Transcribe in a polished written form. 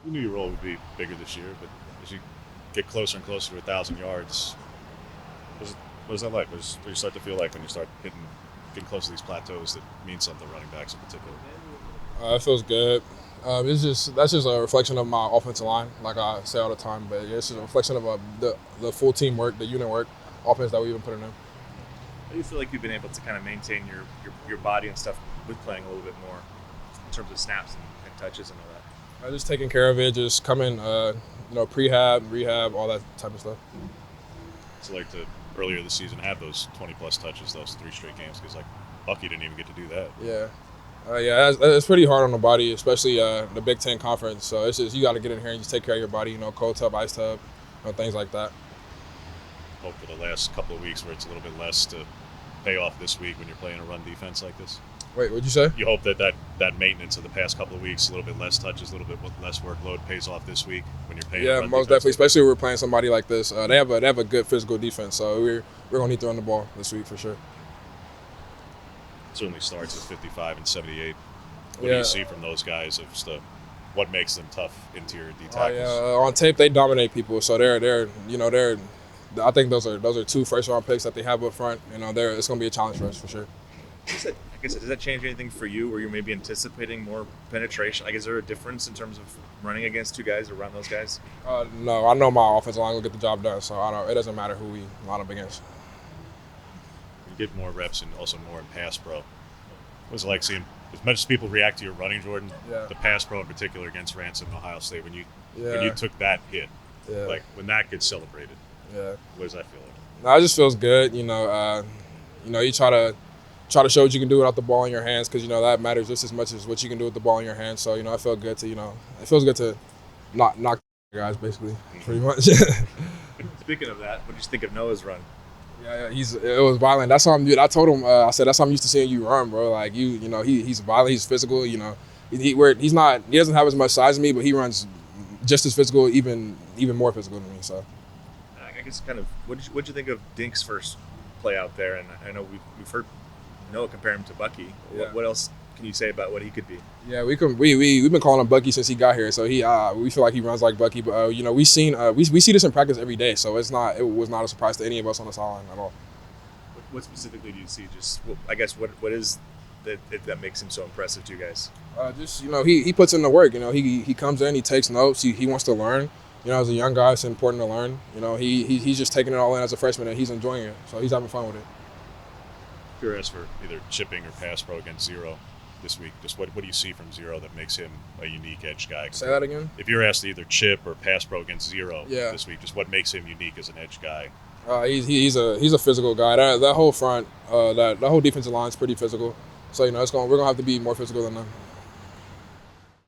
You knew your role would be bigger this year, but as you get closer and closer to 1,000 yards, what is that like? What do you start to feel like when you start getting close to these plateaus that mean something, running backs in particular? It feels good. That's just a reflection of my offensive line, like I say all the time. But yeah, it's just a reflection of the full team work, the unit work, offense that we've been putting in. How do you feel like you've been able to kind of maintain your body and stuff with playing a little bit more in terms of snaps and touches and all that? Just taking care of it, just coming, prehab, rehab, all that type of stuff. It's like to earlier this season have those 20 plus touches, those 3 straight games, because like Bucky didn't even get to do that. Yeah. It's pretty hard on the body, especially the Big Ten conference. So it's just you got to get in here and just take care of your body. Cold tub, ice tub, things like that. Hope for the last couple of weeks where it's a little bit less to pay off this week when you're playing a run defense like this. Wait, what'd you say? You hope that maintenance of the past couple of weeks, a little bit less touches, a little bit less workload, pays off this week when you're paying. Yeah, run most defense. definitely. Especially if we're playing somebody like this. They have a good physical defense, so we're gonna need to run the ball this week for sure. Certainly starts at 55 and 78. What do Yeah. you see from those guys of just what makes them tough interior D Oh, tackles? yeah, on tape they dominate people. So they're. I think those are 2 first-round picks that they have up front. It's gonna be a challenge for us for sure. Does that change anything for you where you're maybe anticipating more penetration? Like, is there a difference in terms of running against 2 guys or around those guys? No, I know my offensive line will get the job done, so it doesn't matter who we line up against. You get more reps and also more in pass pro. What was it like seeing as much as people react to your running, Jordan? Yeah. The pass pro in particular against Ransom and Ohio State when you Yeah. took that hit, Yeah. like when that gets celebrated, Yeah. what does that feel like? No, it just feels good. You try to show what you can do without the ball in your hands because that matters just as much as what you can do with the ball in your hands. So I felt good to it feels good to not knock guys basically pretty much. Speaking of that, what did you think of Noah's run? Yeah, it was violent. That's how I told him. I said that's how I'm used to seeing you run, bro. Like he's violent, he's physical. He's not. He doesn't have as much size as me, but he runs just as physical, even more physical than me. So I guess kind of what did you think of Dink's first play out there? And I know we've heard Noah compare him to Bucky. Yeah. What else can you say about what he could be? yeah, we've been calling him Bucky since he got here. So we feel like he runs like Bucky. But we see this in practice every day. So it was not a surprise to any of us on the sideline at all. What specifically do you see? I guess what is that makes him so impressive to you guys? He puts in the work. He comes in, he takes notes, he wants to learn. As a young guy, it's important to learn. He's just taking it all in as a freshman and he's enjoying it. So he's having fun with it. If you're asked for either chipping or pass pro against Zero this week, just what do you see from Zero that makes him a unique edge guy? Say that again. If you're asked to either chip or pass pro against Zero Yeah. this week, just what makes him unique as an edge guy? He's a physical guy. That whole front, that whole defensive line is pretty physical. So we're gonna have to be more physical than them.